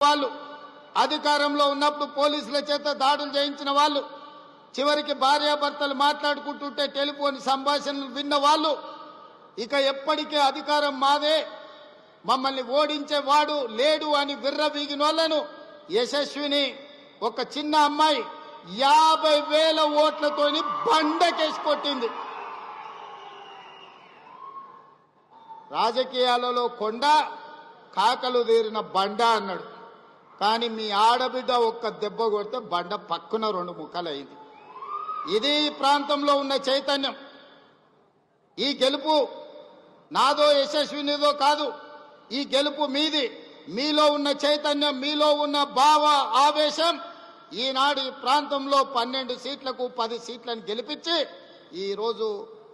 వాళ్ళు అధికారంలో ఉన్నప్పుడు పోలీసుల చేత దాడులు చేయించిన వాళ్ళు, చివరికి భార్యాభర్తలు మాట్లాడుకుంటుంటే టెలిఫోన్ సంభాషణలు విన్న వాళ్ళు, ఇక ఎప్పటికే అధికారం మాదే, మమ్మల్ని ఓడించేవాడు లేడు అని విర్రవీగిన వాళ్ళను యశస్విని ఒక చిన్న అమ్మాయి 50,000 ఓట్లతోని బండకేసి కొట్టింది. రాజకీయాలలో కొండ కాకలు తీరిన బండ అన్నాడు. కానీ మీ ఆడబిడ్డ ఒక్క దెబ్బ కొడితే బండ పక్కున 2 ముక్కలు అయింది. ఇది ఈ ప్రాంతంలో ఉన్న చైతన్యం. ఈ గెలుపు నాదో యశస్వినిదో కాదు, ఈ గెలుపు మీది. మీలో ఉన్న చైతన్యం, మీలో ఉన్న భావ ఆవేశం ఈనాడు ఈ ప్రాంతంలో 12 సీట్లకు 10 సీట్లను గెలిపించి ఈరోజు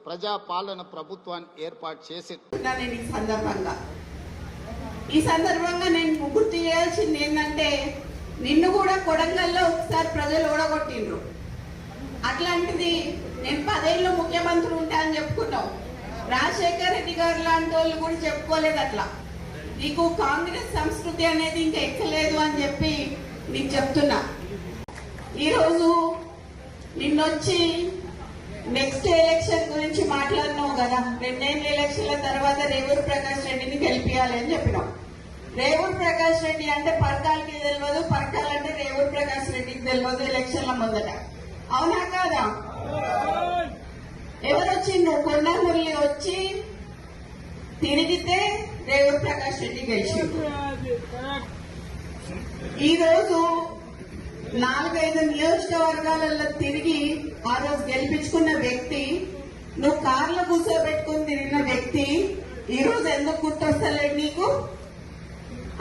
ప్రజాపాలన ప్రభుత్వాన్ని ఏర్పాటు చేసింది. ఈ సందర్భంగా నేను గుర్తు చేయాల్సింది ఏంటంటే, నిన్ను కూడా కొడంగల్లో ఒకసారి ప్రజలు ఓడగొట్టిండ్రు. అట్లాంటిది నేను 10 ఏళ్ళు ముఖ్యమంత్రి ఉంటా అని చెప్పుకున్నావు. రాజశేఖర్ రెడ్డి గారు లాంటి వాళ్ళు కూడా చెప్పుకోలేదు అట్లా. నీకు కాంగ్రెస్ సంస్కృతి అనేది ఇంకా ఎక్కలేదు అని చెప్పి నీకు చెప్తున్నా. ఈరోజు నిన్నొచ్చి నెక్స్ట్ ఎలక్షన్ గురించి మాట్లాడినావు కదా. 2 ఏళ్ళ ఎలక్షన్ల తర్వాత రేవూరు ప్రకాష్ రెడ్డిని గెలిపియాలి అని చెప్పినావు. రేవూరు ప్రకాష్ రెడ్డి అంటే పరకాలకి తెలియదు, పరకాలంటే రేవూరు ప్రకాష్ రెడ్డికి తెలియదు ఎలక్షన్ల ముందట. అవునా కాదా? ఎవరొచ్చిండు? కొండ మురళి వచ్చి తిరిగితే రేవూరు ప్రకాష్ రెడ్డి గెలిచిండు. ఈరోజు 4-5 నియోజకవర్గాలలో తిరిగి ఆ రోజు గెలిపించుకున్న వ్యక్తి, నువ్వు కార్లో కూర్చోబెట్టుకుని తిరిగిన వ్యక్తి ఈ రోజు ఎందుకు గుర్తొస్తలేదు నీకు?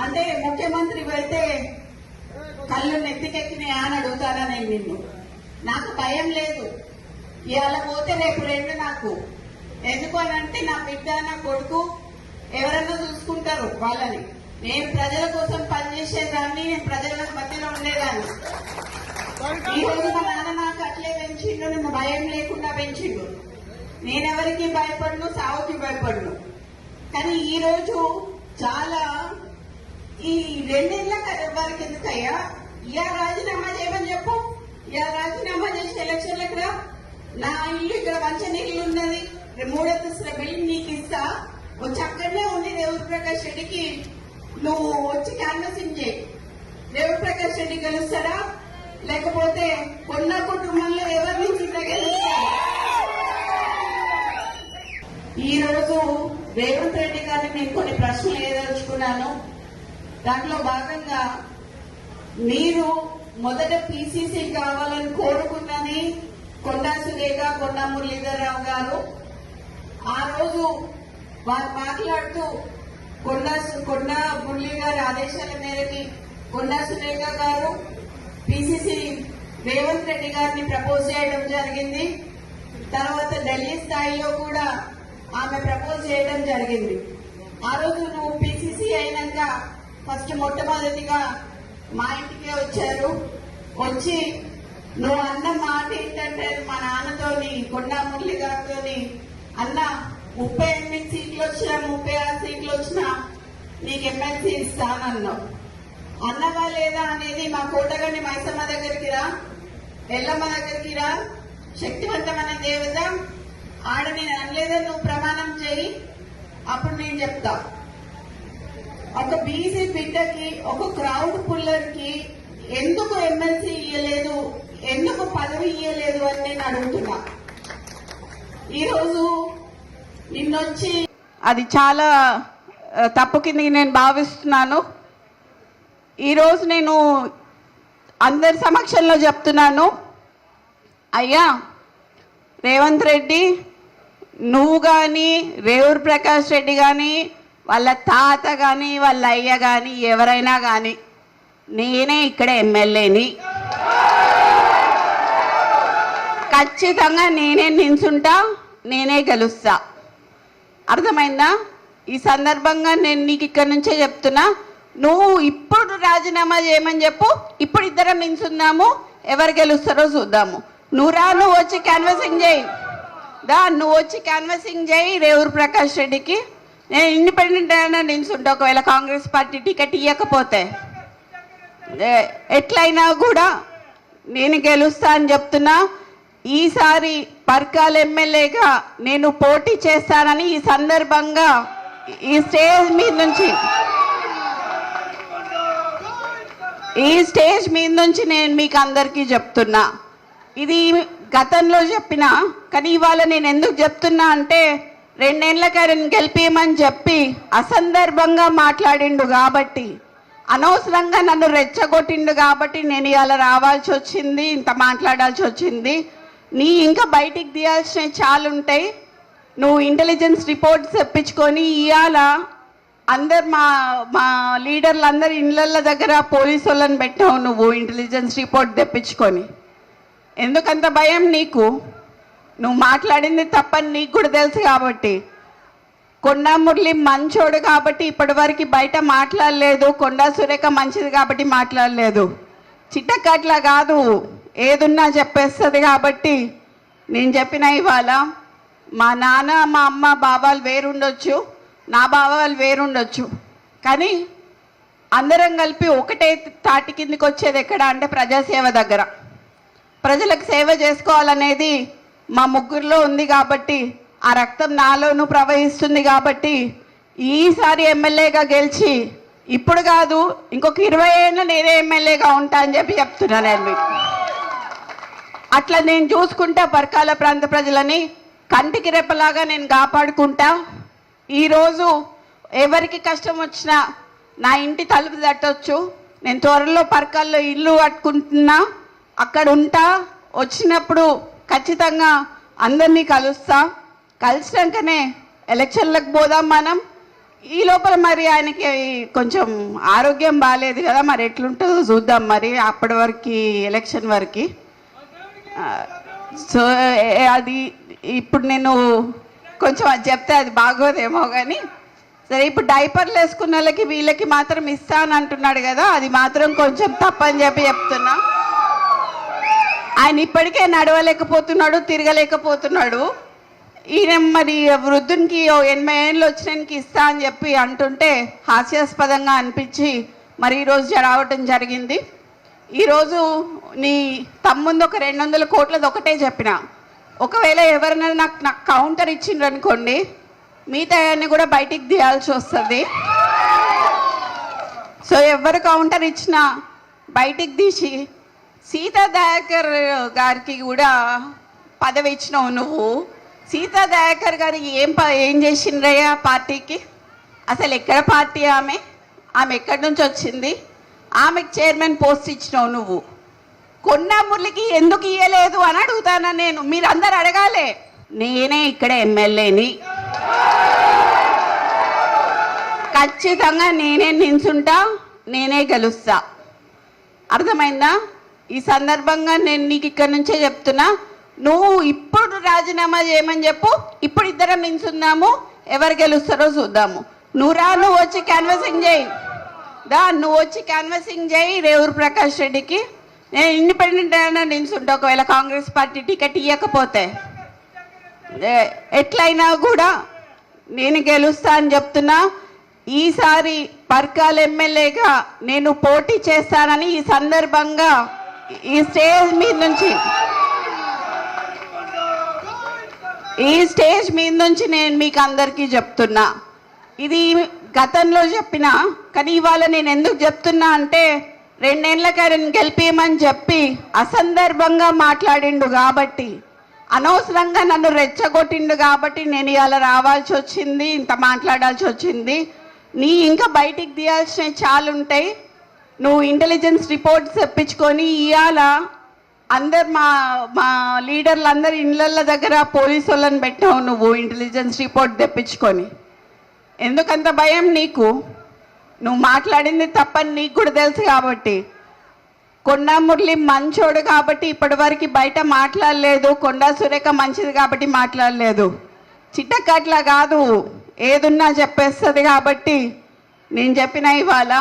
అంటే ముఖ్యమంత్రి అయితే కళ్ళు నెత్తికెక్కినాయా అని అడుగుతారా నేను నిన్ను? నాకు భయం లేదు. ఇవాళ పోతే రేపు 2 నాకు. ఎందుకు అని అంటే నా బిడ్డ, నా కొడుకు ఎవరన్నా చూసుకుంటారు వాళ్ళని. నేను ప్రజల కోసం పనిచేసేదాన్ని, నేను ప్రజల మధ్యలో ఉండేదాన్ని. ఈ రోజు మా నాన్న నాకు అట్లే పెంచిండు, నన్ను భయం లేకుండా పెంచిండు. నేనెవరికి భయపడను, సావుకి భయపడను. కానీ ఈ రోజు చాలా ఈ 2 ఏళ్ల వరకు ఎందుకయ్యా ఇయా రాజీనామా చేయమని చెప్పు. ఇయా రాజీనామా చేసి ఎలక్షన్లకు రా. నా ఇల్లు ఇక్కడ మంచినీళ్ళు ఉన్నది, 3 అంతస్తుల బిల్డింగ్ నీకు ఇస్తా. వచ్చి అక్కడనే ఉండి రేవూరు ప్రకాష్ రెడ్డికి నువ్వు వచ్చి క్యాన్వసింగ్ చేయి. రేవూరు ప్రకాష్ రెడ్డి గెలుస్తారా, లేకపోతే కొన్న కుటుంబంలో ఎవరి నుంచి గెలుస్తారు? ఈ రోజు రేవంత్ రెడ్డి గారిని నేను కొన్ని ప్రశ్నలు ఏదలుచుకున్నాను. దాంట్లో భాగంగా మీరు మొదట పిసిసి కావాలని కోరుకున్నది కొండా సురేఖ, కొండా మురళీధర్ రావు గారు. ఆ రోజు వారు మాట్లాడుతూ కొండా మురళీ గారి ఆదేశాల మేరకి కొండా సురేఖ గారు పిసిసి రేవంత్ రెడ్డి గారిని ప్రపోజ్ చేయడం జరిగింది. తర్వాత ఢిల్లీ స్థాయిలో కూడా ఆమె ప్రపోజ్ చేయడం జరిగింది. ఆ రోజు నువ్వు పిసిసి అయినాక ఫస్ట్ మొట్టమొదటిగా మా ఇంటికే వచ్చారు. వచ్చి నువ్వు అన్న మాట ఏంటంటే, మా నాన్నతోని కొండా మురళి గారితోని అన్న 38 సీట్లు వచ్చినా 36 సీట్లు వచ్చినా నీకు ఎమ్మెల్సీ ఇస్తానన్నావు. అన్నవా లేదా అనేది మా కోటగండి మైసమ్మ దగ్గరికి రా, ఎల్లమ్మ దగ్గరికి రా, శక్తివంతమైన దేవత ఆడ నేను అనలేదని నువ్వు ప్రమాణం చేయి, అప్పుడు నేను చెప్తా. ఒక బీసీ బిడ్డకి, ఒక క్రౌడ్ పుల్లర్ కి ఎందుకు ఎమ్మెల్సీ ఇయ్యలేదు, ఎందుకు పదవి ఇయ్యలేదు అని నేను అడుగుతున్నా. ఈరోజు నిన్నొచ్చి అది చాలా తప్పు కింద నేను భావిస్తున్నాను. ఈరోజు నేను అందరి సమక్షంలో చెప్తున్నాను, అయ్యా రేవంత్ రెడ్డి, నువ్వు కానీ రేవూరు ప్రకాష్ రెడ్డి కానీ వాళ్ళ తాత కానీ వాళ్ళ అయ్య కానీ ఎవరైనా కానీ నేనే ఇక్కడ ఎమ్మెల్యేని, ఖచ్చితంగా నేనే నించుంటా, నేనే గెలుస్తా. అర్థమైందా? ఈ సందర్భంగా నేను నీకు ఇక్కడ నుంచే చెప్తున్నా, నువ్వు ఇప్పుడు రాజీనామా చేయమని చెప్పు. ఇప్పుడు ఇద్దరం నించుందాము, ఎవరు గెలుస్తారో చూద్దాము. నువ్వు వచ్చి క్యాన్వసింగ్ చేయి. నువ్వు వచ్చి క్యాన్వసింగ్ చేయి రేవూరు ప్రకాష్ రెడ్డికి. నేను ఇండిపెండెంట్ అయినా నిల్చుంటా ఒకవేళ కాంగ్రెస్ పార్టీ టికెట్ ఇవ్వకపోతే. ఎట్లయినా కూడా నేను గెలుస్తా అని చెప్తున్నా. ఈసారి పర్కాల్ ఎమ్మెల్యేగా నేను పోటీ చేస్తానని ఈ సందర్భంగా ఈ స్టేజ్ మీద నుంచి నేను మీకు అందరికీ చెప్తున్నా. ఇది గతంలో చెప్పినా, కానీ ఇవాళ నేను ఎందుకు చెప్తున్నా అంటే 2 ఏళ్ళకి ఆయన గెలిపేయమని చెప్పి అసందర్భంగా మాట్లాడిండు కాబట్టి, అనవసరంగా నన్ను రెచ్చగొట్టిండు కాబట్టి నేను ఇవాళ రావాల్సి వచ్చింది, ఇంత మాట్లాడాల్సి వచ్చింది. నీ ఇంకా బయటికి తీయాల్సినవి చాలా ఉంటాయి. నువ్వు ఇంటెలిజెన్స్ రిపోర్ట్స్ తెప్పించుకొని ఇవాళ అందరు మా లీడర్లు అందరు ఇళ్ళ దగ్గర పోలీసు వాళ్ళని పెట్టావు. నువ్వు ఇంటెలిజెన్స్ రిపోర్ట్ తెప్పించుకొని ఎందుకంత భయం నీకు? నువ్వు మాట్లాడింది తప్పని నీకు కూడా తెలుసు కాబట్టి. కొండా మురళి మంచోడు కాబట్టి ఇప్పటివరకు బయట మాట్లాడలేదు. కొండా సురేఖ మంచిది కాబట్టి మాట్లాడలేదు. చిట్టకట్లా కాదు, ఏదున్నా చెప్పేస్తుంది కాబట్టి నేను చెప్పిన ఇవాళ మా నాన్న మా అమ్మ బాబాలు వేరుండొచ్చు, నా బాబాలు వేరుండొచ్చు, కానీ అందరం కలిపి ఒకటే తాటి కిందికి వచ్చేది ఎక్కడ అంటే ప్రజాసేవ దగ్గర. ప్రజలకు సేవ చేసుకోవాలనేది మా ముగ్గురులో ఉంది కాబట్టి, ఆ రక్తం నాలోనూ ప్రవహిస్తుంది కాబట్టి ఈసారి ఎమ్మెల్యేగా గెలిచి ఇప్పుడు కాదు ఇంకొక 20 ఏళ్ళు నేనే ఎమ్మెల్యేగా ఉంటా అని చెప్పి చెప్తున్నా. నేను మీకు అట్లా నేను చూసుకుంటా పర్కాల ప్రాంత ప్రజలని కంటికి రెప్పలాగా నేను కాపాడుకుంటా. ఈరోజు ఎవరికి కష్టం వచ్చినా నా ఇంటి తలుపు తట్టొచ్చు. నేను త్వరలో పర్కాల్లో ఇల్లు కట్టుకుంటున్నా, అక్కడ ఉంటా. వచ్చినప్పుడు ఖచ్చితంగా అందరినీ కలుస్తా. కలిసినాకనే ఎలక్షన్లకు పోదాం మనం. ఈ లోపల మరి ఆయనకి కొంచెం ఆరోగ్యం బాగాలేదు కదా, మరి ఎట్లుంటుందో చూద్దాం. మరి అప్పటి వరకు ఎలక్షన్ వరకు సో అది ఇప్పుడు నేను కొంచెం అది చెప్తే అది బాగోదేమో కానీ సరే. ఇప్పుడు డైపర్లు వేసుకున్న వాళ్ళకి వీళ్ళకి మాత్రం ఇస్తాను అంటున్నాడు కదా, అది మాత్రం కొంచెం తప్పని చెప్పి చెప్తున్నా. ఆయన ఇప్పటికే నడవలేకపోతున్నాడు, తిరగలేకపోతున్నాడు. ఈయన మరి వృద్ధునికి 80 ఏళ్ళు వచ్చినానికి ఇస్తా అని చెప్పి అంటుంటే హాస్యాస్పదంగా అనిపించి మరి ఈరోజు రావటం జరిగింది. ఈరోజు నీ తమ్ముంది ఒక 200 కోట్లది ఒకటే చెప్పిన. ఒకవేళ ఎవరైనా నాకు కౌంటర్ ఇచ్చిండ్రు అనుకోండి, మిగతా అన్ని కూడా బయటికి తీయాల్సి వస్తుంది. సో ఎవరు కౌంటర్ ఇచ్చినా బయటికి తీసి సీతా దయాకర్ గారికి కూడా పదవి ఇచ్చినావు నువ్వు. సీతా దయాకర్ గారు ఏం చేసిండ్రయ్యా పార్టీకి? అసలు ఎక్కడ పార్టీ ఆమె ఎక్కడి నుంచి వచ్చింది? ఆమెకు చైర్మన్ పోస్ట్ ఇచ్చినావు నువ్వు. కొండా మురళికి ఎందుకు ఇయ్యలేదు అని అడుగుతానా నేను. మీరందరు అడగాలే. నేనే ఇక్కడ ఎమ్మెల్యేని, ఖచ్చితంగా నేనే నిల్చుంటా, నేనే గెలుస్తా. అర్థమైందా? ఈ సందర్భంగా నేను నీకు ఇక్కడ నుంచే చెప్తున్నా, నువ్వు ఇప్పుడు రాజీనామా చేయమని చెప్పు. ఇప్పుడు ఇద్దరం నిల్చుందాము, ఎవరు గెలుస్తారో చూద్దాము. నువ్వు వచ్చి క్యాన్వాసింగ్ చేయి. నువ్వు వచ్చి క్యాన్వాసింగ్ చేయి రేవూరు ప్రకాష్ రెడ్డికి. నేను ఇండిపెండెంట్ అయినా నిల్చుంటా ఒకవేళ కాంగ్రెస్ పార్టీ టికెట్ ఇవ్వకపోతే. ఎట్లయినా కూడా నేను గెలుస్తా అని చెప్తున్నా. ఈసారి పర్కాల్ ఎమ్మెల్యేగా నేను పోటీ చేస్తానని ఈ సందర్భంగా ఈ స్టేజ్ మీద నుంచి నేను మీకు అందరికీ చెప్తున్నా. ఇది గతంలో చెప్పినా, కానీ ఇవాళ నేను ఎందుకు చెప్తున్నా అంటే 2 ఏళ్ళకి ఆయన గెలిపేయమని చెప్పి అసందర్భంగా మాట్లాడిండు కాబట్టి, అనవసరంగా నన్ను రెచ్చగొట్టిండు కాబట్టి నేను ఇవాళ రావాల్సి వచ్చింది, ఇంత మాట్లాడాల్సి వచ్చింది. నీ ఇంకా బయటికి తీయాల్సినవి చాలా ఉంటాయి. నువ్వు ఇంటెలిజెన్స్ రిపోర్ట్స్ తెప్పించుకొని ఇవాళ అందరు మా లీడర్లు అందరు ఇళ్ళ దగ్గర పోలీసు వాళ్ళని పెట్టావు. నువ్వు ఇంటెలిజెన్స్ రిపోర్ట్ తెప్పించుకొని ఎందుకంత భయం నీకు? నువ్వు మాట్లాడింది తప్పని నీకు కూడా తెలుసు కాబట్టి. కొండా మురళి మంచోడు కాబట్టి ఇప్పటివరకు బయట మాట్లాడలేదు. కొండా సురేఖ మంచిది కాబట్టి మాట్లాడలేదు. చిట్టకట్లా కాదు, ఏదున్నా చెప్పేస్తుంది కాబట్టి నేను చెప్పిన ఇవాళ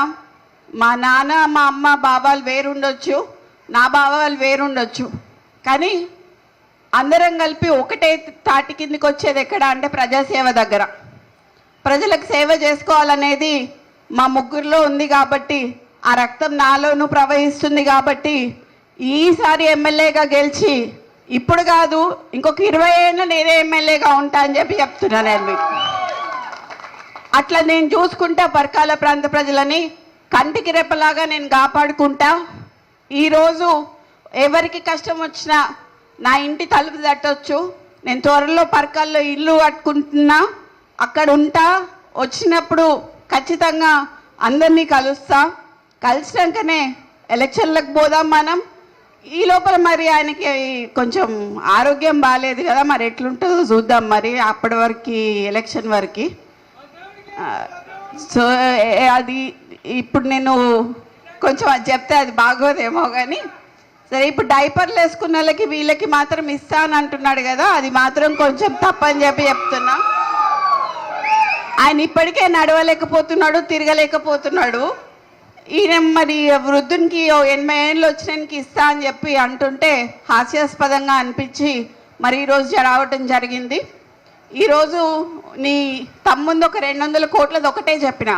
మా నాన్న మా అమ్మ బాబాలు వేరుండొచ్చు, నా బాబాలు వేరుండొచ్చు, కానీ అందరం కలిపి ఒకటే తాటి కిందికి వచ్చేది ఎక్కడ అంటే ప్రజాసేవ దగ్గర. ప్రజలకు సేవ చేసుకోవాలనేది మా ముగ్గురులో ఉంది కాబట్టి, ఆ రక్తం నాలోనూ ప్రవహిస్తుంది కాబట్టి ఈసారి ఎమ్మెల్యేగా గెలిచి ఇప్పుడు కాదు ఇంకొక 20 ఏళ్ళు నేనే ఎమ్మెల్యేగా ఉంటా అని చెప్పి చెప్తున్నాను నేను మీకు. అట్లా నేను చూసుకుంటా పరకాల ప్రాంత ప్రజలని కంటికి రెప్పలాగా నేను కాపాడుకుంటా. ఈరోజు ఎవరికి కష్టం వచ్చినా నా ఇంటి తలుపు తట్టొచ్చు. నేను త్వరలో పరకాల్లో ఇల్లు కట్టుకుంటున్నా, అక్కడ ఉంటా. వచ్చినప్పుడు ఖచ్చితంగా అందరినీ కలుస్తా. కలిసినాకనే ఎలక్షన్లకు పోదాం మనం. ఈ లోపల మరి ఆయనకి కొంచెం ఆరోగ్యం బాగాలేదు కదా, మరి ఎట్లుంటుందో చూద్దాం మరి అప్పటి వరకు ఎలక్షన్ వరకు. సో అది ఇప్పుడు నేను కొంచెం అది చెప్తే అది బాగోదేమో కానీ సరే. ఇప్పుడు డైపర్లు వేసుకున్న వాళ్ళకి వీళ్ళకి మాత్రం ఇస్తా అని అంటున్నాడు కదా, అది మాత్రం కొంచెం తప్పని చెప్పి చెప్తున్నా. ఆయన ఇప్పటికే నడవలేకపోతున్నాడు, తిరగలేకపోతున్నాడు. ఈయన మరి వృద్ధునికి 80 ఏళ్ళు వచ్చినానికి ఇస్తా అని చెప్పి అంటుంటే హాస్యాస్పదంగా అనిపించి మరి ఈరోజు రావటం జరిగింది. ఈరోజు నీ తమ్ముందు ఒక 200 కోట్లది ఒకటే చెప్పిన,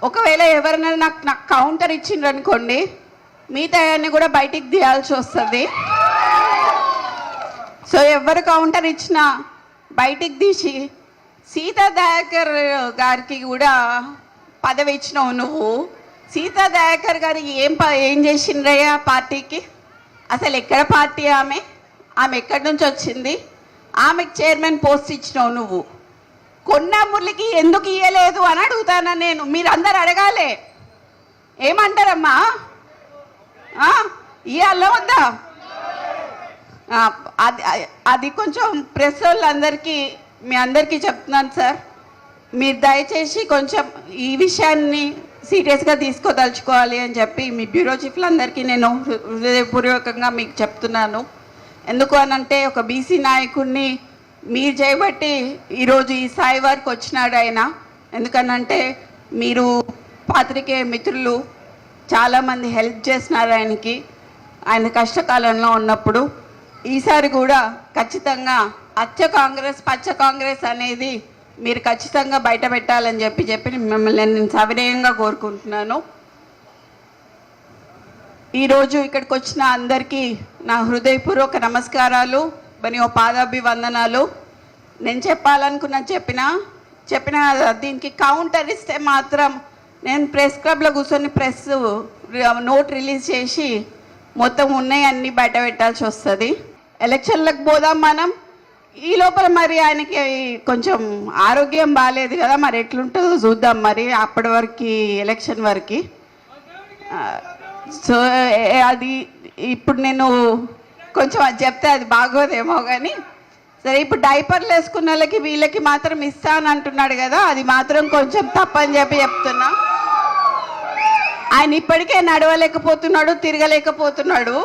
ఒకవేళ ఎవరైనా నాకు కౌంటర్ ఇచ్చిండ్రు అనుకోండి మిగతా అన్ని కూడా బయటికి తీయాల్సి వస్తుంది. సో ఎవరు కౌంటర్ ఇచ్చినా బయటికి తీసి సీతా దయాకర్ గారికి కూడా పదవి ఇచ్చినావు నువ్వు. సీతా దయాకర్ గారు ఏం చేసిండ్రయ్యా పార్టీకి? అసలు ఎక్కడ పార్టీ ఆమె ఎక్కడి నుంచి వచ్చింది? ఆమెకు చైర్మన్ పోస్ట్ ఇచ్చినావు నువ్వు. కొన్నా మురళికి ఎందుకు ఇయ్యలేదు అని అడుగుతానా నేను. మీరు అందరు అడగాలి. ఏమంటారమ్మా? ఇయ్యాలా వద్దా? అది కొంచెం ప్రెస్ వాళ్ళందరికీ మీ అందరికీ చెప్తున్నాను సార్, మీరు దయచేసి కొంచెం ఈ విషయాన్ని సీరియస్గా తీసుకోదలుచుకోవాలి అని చెప్పి మీ బ్యూరో చీఫ్లందరికీ నేను హృదయపూర్వకంగా మీకు చెప్తున్నాను. ఎందుకు అనంటే ఒక బీసీ నాయకుడిని మీరు చేయబట్టి ఈరోజు ఈ స్థాయి వరకు వచ్చినాడు ఆయన. ఎందుకనంటే మీరు పాత్రికేయ మిత్రులు చాలామంది హెల్ప్ చేసినారు ఆయనకి ఆయన కష్టకాలంలో ఉన్నప్పుడు. ఈసారి కూడా ఖచ్చితంగా అచ్చ కాంగ్రెస్ పచ్చ కాంగ్రెస్ అనేది మీరు ఖచ్చితంగా బయట పెట్టాలని చెప్పి మిమ్మల్ని నేను సవినయంగా కోరుకుంటున్నాను. ఈరోజు ఇక్కడికి వచ్చిన అందరికీ నా హృదయపూర్వక నమస్కారాలు మరియు పాదాభివందనాలు. నేను చెప్పాలనుకున్నది చెప్పిన దీనికి కౌంటర్ ఇస్తే మాత్రం నేను ప్రెస్ క్లబ్లో కూర్చొని ప్రెస్ నోట్ రిలీజ్ చేసి మొత్తం ఉన్నాయి అన్నీ బయట పెట్టాల్సి వస్తుంది. ఎలక్షన్లకు పోదాం మనం. ఈ లోపల మరి ఆయనకి కొంచెం ఆరోగ్యం బాగాలేదు కదా, మరి ఎట్లుంటుందో చూద్దాం మరి అప్పటి వరకు ఎలక్షన్ వరకు. సో అది ఇప్పుడు నేను కొంచెం అది చెప్తే అది బాగోదేమో కానీ సరే. ఇప్పుడు డైపర్లు వేసుకున్న వాళ్ళకి వీళ్ళకి మాత్రం ఇస్తా అని అంటున్నాడు కదా, అది మాత్రం కొంచెం తప్పని చెప్పి చెప్తున్నా. ఆయన ఇప్పటికే నడవలేకపోతున్నాడు, తిరగలేకపోతున్నాడు.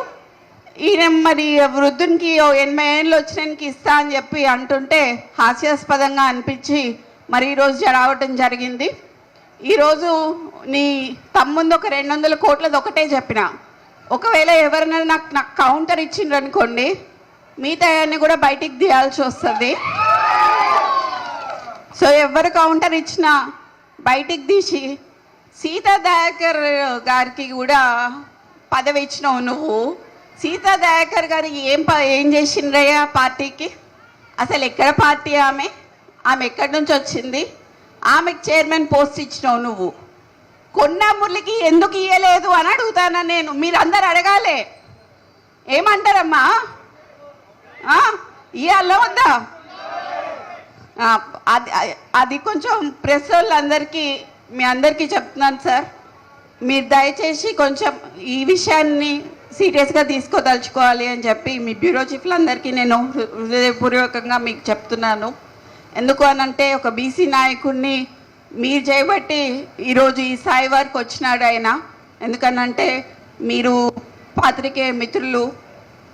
ఈయన మరి వృద్ధునికి 80 ఏళ్ళు వచ్చినానికి ఇస్తా అని చెప్పి అంటుంటే హాస్యాస్పదంగా అనిపించి మరి ఈరోజు రావటం జరిగింది. ఈరోజు నీ తమ్ముందు ఒక 200 కోట్లది ఒకటే చెప్పిన, ఒకవేళ ఎవరైనా నాకు కౌంటర్ ఇచ్చిండ్రు అనుకోండి మిగతా అన్ని కూడా బయటికి తీయాల్సి వస్తుంది. సో ఎవరు కౌంటర్ ఇచ్చినా బయటికి తీసి సీతా దయాకర్ గారికి కూడా పదవి ఇచ్చినావు నువ్వు. సీతా దయాకర్ గారు ఏం చేసిండ్రయ్యా పార్టీకి? అసలు ఎక్కడ పార్టీ ఆమె ఎక్కడి నుంచి వచ్చింది? ఆమెకు చైర్మన్ పోస్ట్ ఇచ్చినావు నువ్వు. కొన్నా మురళికి ఎందుకు ఇయ్యలేదు అని అడుగుతానా నేను. మీరు అందరు అడగాలి. ఏమంటారమ్మా? ఇయ్యాలా వద్దా? అది కొంచెం ప్రెస్ వాళ్ళందరికీ మీ అందరికీ చెప్తున్నాను సార్, మీరు దయచేసి కొంచెం ఈ విషయాన్ని సీరియస్గా తీసుకోదలుచుకోవాలి అని చెప్పి మీ బ్యూరో చీఫ్లందరికీ నేను హృదయపూర్వకంగా మీకు చెప్తున్నాను. ఎందుకు అనంటే ఒక బీసీ నాయకుడిని మీరు చేయబట్టి ఈరోజు ఈ స్థాయి వరకు వచ్చినాడు ఆయన. ఎందుకనంటే మీరు పాత్రికేయ మిత్రులు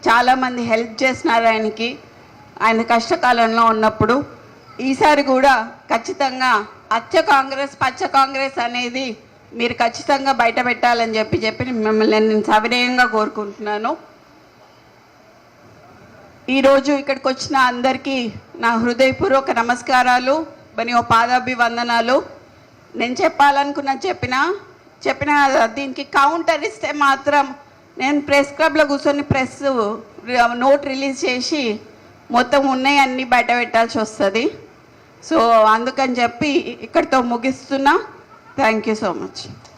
చాలామంది హెల్ప్ చేసినారు ఆయనకి ఆయన కష్టకాలంలో ఉన్నప్పుడు. ఈసారి కూడా ఖచ్చితంగా అచ్చ కాంగ్రెస్ పచ్చ కాంగ్రెస్ అనేది మీరు ఖచ్చితంగా బయట పెట్టాలని చెప్పి మిమ్మల్ని నేను సవినయంగా కోరుకుంటున్నాను. ఈరోజు ఇక్కడికి వచ్చిన అందరికీ నా హృదయపూర్వక నమస్కారాలు మరియు పాదాభివందనాలు. నేను చెప్పాలనుకున్నది చెప్పిన దీనికి కౌంటర్ ఇస్తే మాత్రం నేను ప్రెస్ క్లబ్లో కూర్చొని ప్రెస్ నోట్ రిలీజ్ చేసి మొత్తం ఉన్నాయి అన్నీ బయట పెట్టాల్సి వస్తుంది. సో అందుకని చెప్పి ఇక్కడితో ముగిస్తున్నా. Thank you so much.